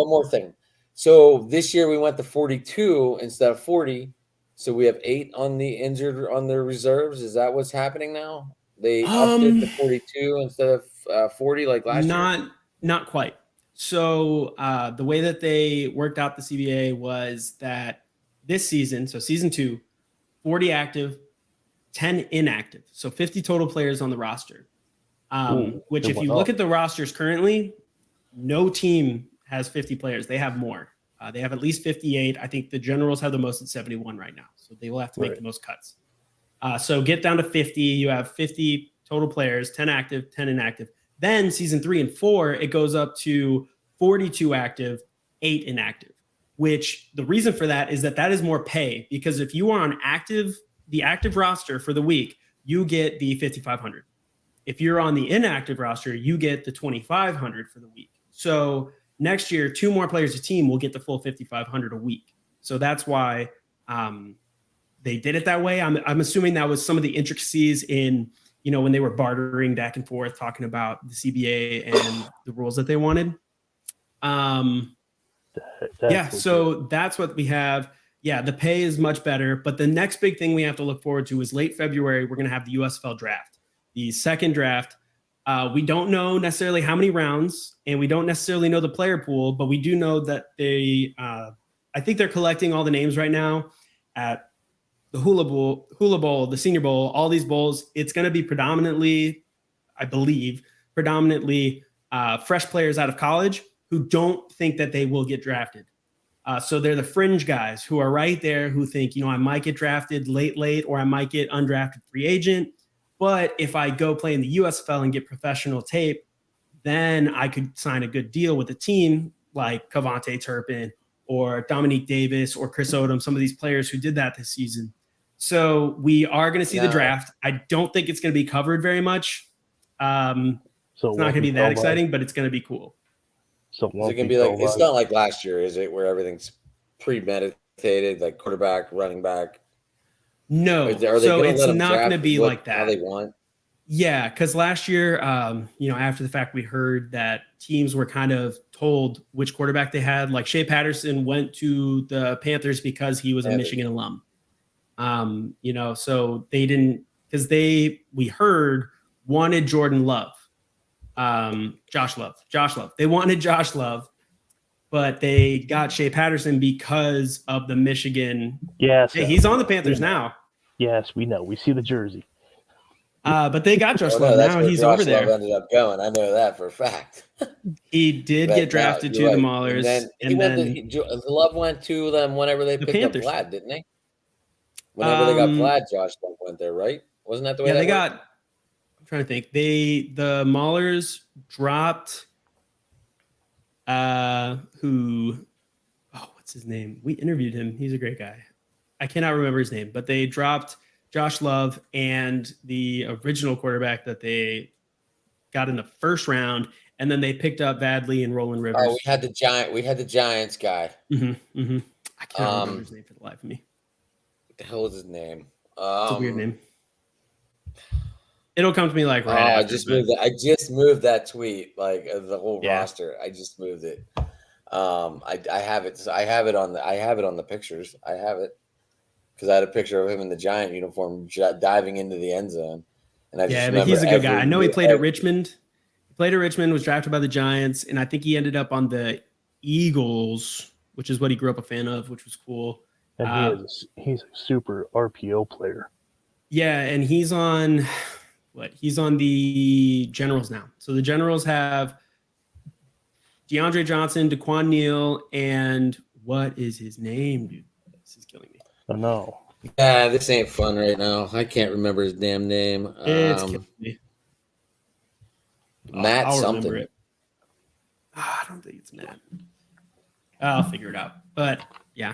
more thing. So this year we went to 42 instead of 40. So we have 8 on the injured on their reserves. Is that what's happening now? They upped it to 42 instead of 40 like last year? Not quite. So the way that they worked out the CBA was that this season, so season 2, 40 active, 10 inactive. So 50 total players on the roster. Which if you look at the rosters currently, no team has 50 players. They have more. They have at least 58. I think the Generals have the most at 71 right now. So they will have to make the most cuts. So get down to 50. You have 50 total players, 10 active, 10 inactive. Then season 3 and 4, it goes up to 42 active, 8 inactive, which the reason for that is that is more pay, because if you are on the active roster for the week, you get the 5,500. If you're on the inactive roster, you get the 2,500 for the week. So next year, 2 more players a team will get the full 5,500 a week. So that's why they did it that way. I'm assuming that was some of the intricacies in, when they were bartering back and forth, talking about the CBA and the rules that they wanted. So that's what we have. Yeah, the pay is much better. But the next big thing we have to look forward to is late February, we're going to have the USFL draft, the second draft. We don't know necessarily how many rounds, and we don't necessarily know the player pool, but we do know that I think they're collecting all the names right now at the Hula Bowl, the Senior Bowl, all these bowls. It's going to be predominantly, I believe, fresh players out of college who don't think that they will get drafted. So they're the fringe guys who are right there who think, I might get drafted late, or I might get undrafted free agent. But if I go play in the USFL and get professional tape, then I could sign a good deal with a team like Cavante Turpin or Dominique Davis or Chris Odom, some of these players who did that this season. So we are going to see the draft. I don't think it's going to be covered very much. So it's not going to be that exciting, but it's going to be cool. So is it going to be like, it's not like last year, is it, where everything's premeditated, like quarterback, running back? No. So it's not going to be like that. How they want? Yeah, because last year, after the fact, we heard that teams were kind of told which quarterback they had. Like Shea Patterson went to the Panthers because he was a Michigan alum. So they didn't, because we heard, wanted Jordan Love. Josh Love. They wanted Josh Love, but they got Shea Patterson because of the Michigan. Yes. Hey, he's on the Panthers now. Yes, we know. We see the jersey. But they got Josh Love now. He's over there. Love ended up going. I know that for a fact. He did get drafted to the Maulers, and then Love went to them whenever they picked Panthers. up Vlad, didn't they? Whenever they got Vlad, Josh Love went there, right? Wasn't that the way? Yeah, they got. I'm trying to think. The Maulers dropped. What's his name? We interviewed him. He's a great guy. I cannot remember his name, but they dropped Josh Love and the original quarterback that they got in the first round, and then they picked up Vadley and Roland Rivers. Oh, we had the Giants guy. Mm-hmm. I can't remember his name for the life of me. What the hell is his name? It's a weird name. It'll come to me like right after. I just moved that tweet, like the whole roster. I just moved it. I have it. I have it on the pictures. I have it because I had a picture of him in the Giant uniform diving into the end zone. And but he's a good guy. I know he played at Richmond. He played at Richmond, was drafted by the Giants, and I think he ended up on the Eagles, which is what he grew up a fan of, which was cool. And he's a super RPO player. Yeah, and he's on the Generals now. So the Generals have DeAndre Johnson, Daquan Neal, and what is his name, dude? This is killing me. I know. Yeah, this ain't fun right now. I can't remember his damn name. It's killing me. Matt I'll something. remember it. I don't think it's Matt. I'll figure it out. But yeah.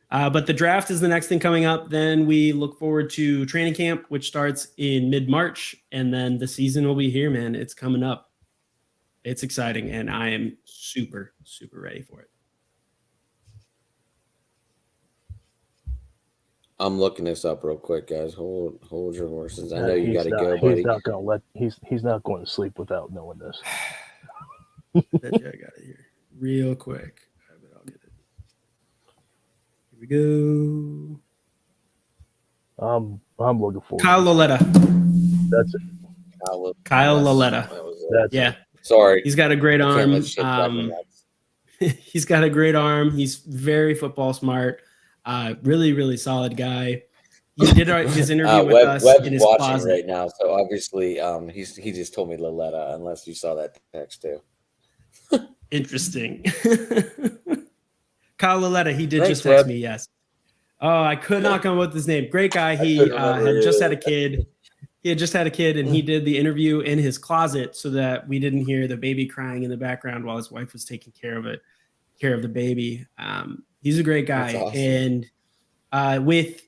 But the draft is the next thing coming up. Then we look forward to training camp, which starts in mid-March. And then the season will be here, man. It's coming up. It's exciting. And I am super, super ready for it. I'm looking this up real quick, guys. Hold your horses. I know you got to go, buddy. He's not going to sleep without knowing this. I got it here real quick. I'll get it. Here we go. I'm looking forward. Kyle Lauletta. That's it. Kyle Lauletta. It. Sorry. He's got a great arm. He's got a great arm. He's very football smart. Really, really solid guy. He did his interview with us in his closet right now, so obviously he just told me Lauletta, unless you saw that text too. Interesting. Kyle Lauletta, he did just text me, yes. Oh, I could not come up with his name. Great guy. He had just had a kid. He had just had a kid, and he did the interview in his closet so that we didn't hear the baby crying in the background while his wife was taking care of the baby. He's a great guy. Awesome. And with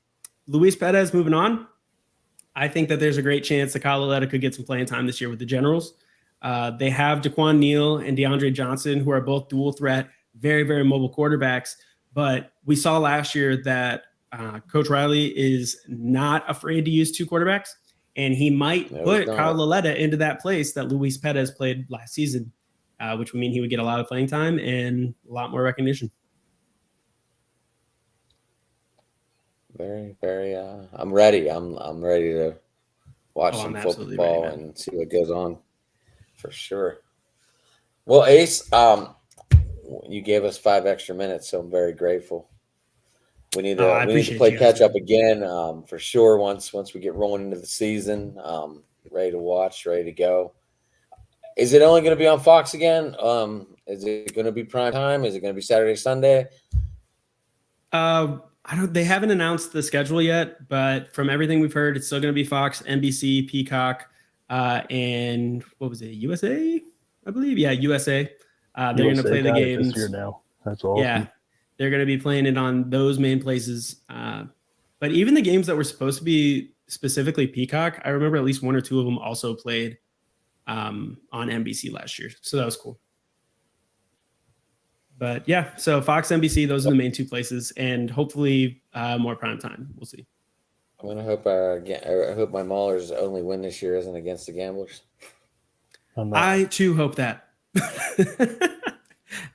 Luis Perez moving on, I think that there's a great chance that Kyle Lauletta could get some playing time this year with the Generals. They have Daquan Neal and DeAndre Johnson, who are both dual threat, very, very mobile quarterbacks. But we saw last year that Coach Riley is not afraid to use two quarterbacks, and he might put Kyle Lauletta into that place that Luis Perez played last season, which would mean he would get a lot of playing time and a lot more recognition. Very, very. I'm ready. I'm ready to watch some football and see what goes on, for sure. Well, Ace, you gave us 5 extra minutes, so I'm very grateful. We need to play catch up again, for sure. Once we get rolling into the season, ready to watch, ready to go. Is it only going to be on Fox again? Is it going to be prime time? Is it going to be Saturday, Sunday? They haven't announced the schedule yet, but from everything we've heard, it's still going to be Fox, NBC, Peacock, and what was it? USA, I believe. Yeah, USA. They're going to play the games this year now. That's awesome. Yeah, they're going to be playing it on those main places. But even the games that were supposed to be specifically Peacock, I remember at least 1 or 2 of them also played on NBC last year. So that was cool. But yeah, so Fox, NBC, those are the main 2 places, and hopefully more prime time. We'll see. I'm gonna hope I hope my Maulers' only win this year isn't against the Gamblers. I too hope that.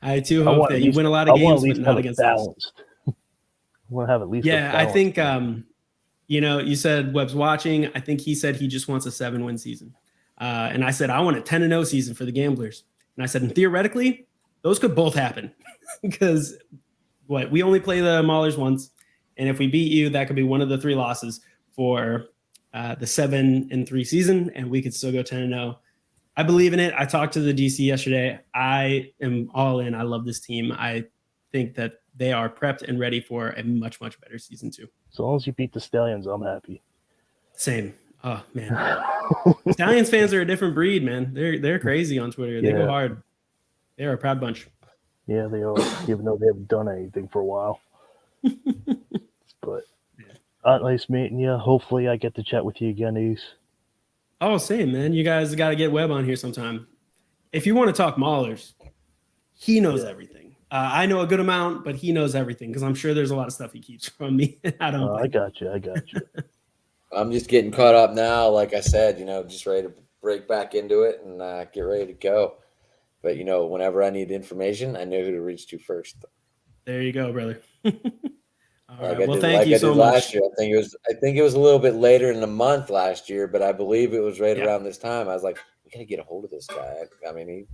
I too hope that you win a lot of games, but not against us. I want to have at least. Yeah, I think you said Webb's watching. I think he said he just wants a 7-win season, and I said I want a 10-0 season for the Gamblers, and I said, and theoretically, those could both happen because we only play the Maulers once, and if we beat you, that could be one of the 3 losses for the 7-3 season, and we could still go 10-0. I believe in it. I talked to the DC yesterday. I am all in. I love this team. I think that they are prepped and ready for a much, much better season 2. As long as you beat the Stallions, I'm happy. Same. Oh man, Stallions fans are a different breed, man. They're crazy on Twitter. They go hard. They're a proud bunch. Yeah, they are, even though they haven't done anything for a while. But nice meeting you. Hopefully I get to chat with you again, Ace. Oh, same, man. You guys got to get Webb on here sometime. If you want to talk Maulers, he knows everything. I know a good amount, but he knows everything because I'm sure there's a lot of stuff he keeps from me. I don't. I got you. I'm just getting caught up now. Like I said, just ready to break back into it and get ready to go. But whenever I need information, I know who to reach to first. There you go, brother. All right. Well, thank you so much. Last year, I think it was a little bit later in the month last year, but I believe it was right around this time. I was like, we gotta get a hold of this guy. I mean, he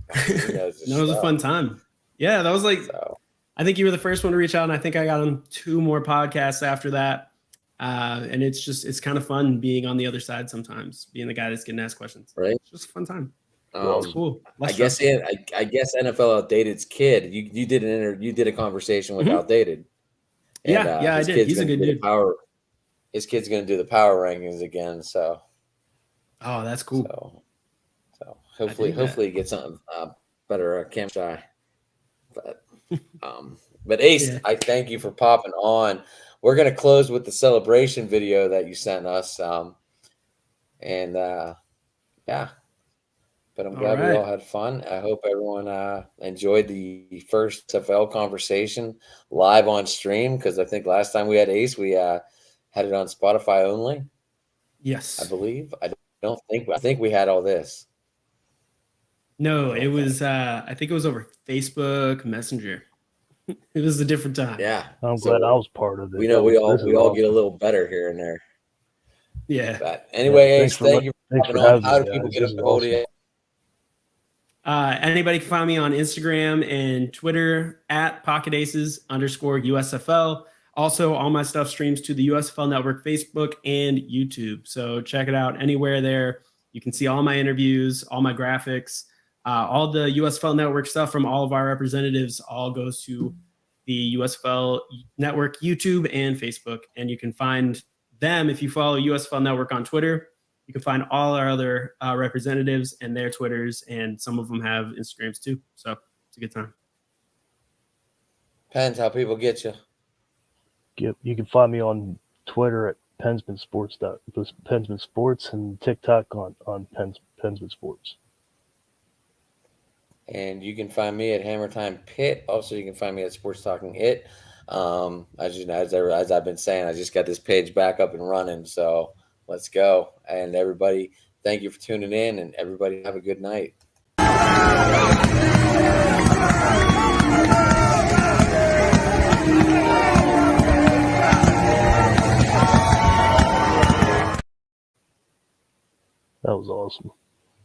knows this. No, it was a fun time. Yeah, that was like. So. I think you were the first one to reach out, and I think I got on 2 more podcasts after that. And it's kind of fun being on the other side sometimes, being the guy that's getting asked questions. Right. It's just a fun time. It's cool. I guess NFL Outdated's kid. You did a conversation with Outdated. And, I did. He's a good dude. His kid's going to do the power rankings again. So. Oh, that's cool. So hopefully he gets something better cam shy. But Ace, I thank you for popping on. We're going to close with the celebration video that you sent us. But I'm glad we all had fun. I hope everyone enjoyed the first USFL conversation live on stream, because I think last time we had Ace, we had it on Spotify only. Yes. I believe. I think we had all this. No, it was I think it was over Facebook Messenger. It was a different time. Yeah. I'm glad I was part of it. We know we all get a little better here and there. Yeah. But anyway, Ace, thank you for coming on. How do people get a hold of you? Anybody can find me on Instagram and Twitter at @PocketAces_USFL. Also, all my stuff streams to the USFL Network, Facebook, and YouTube. So check it out anywhere there. You can see all my interviews, all my graphics, all the USFL Network stuff from all of our representatives all goes to the USFL Network, YouTube, and Facebook. And you can find them if you follow USFL Network on Twitter. You can find all our other representatives and their Twitters, and some of them have Instagrams too. So it's a good time. Pens, how people get you? You can find me on Twitter at Pensman Sports. Pensman Sports and TikTok on Pensman Sports. And you can find me at Hammer Time Pit. Also, you can find me at Sports Talking It. As I've been saying, I just got this page back up and running. So let's go. And everybody, thank you for tuning in, and everybody have a good night.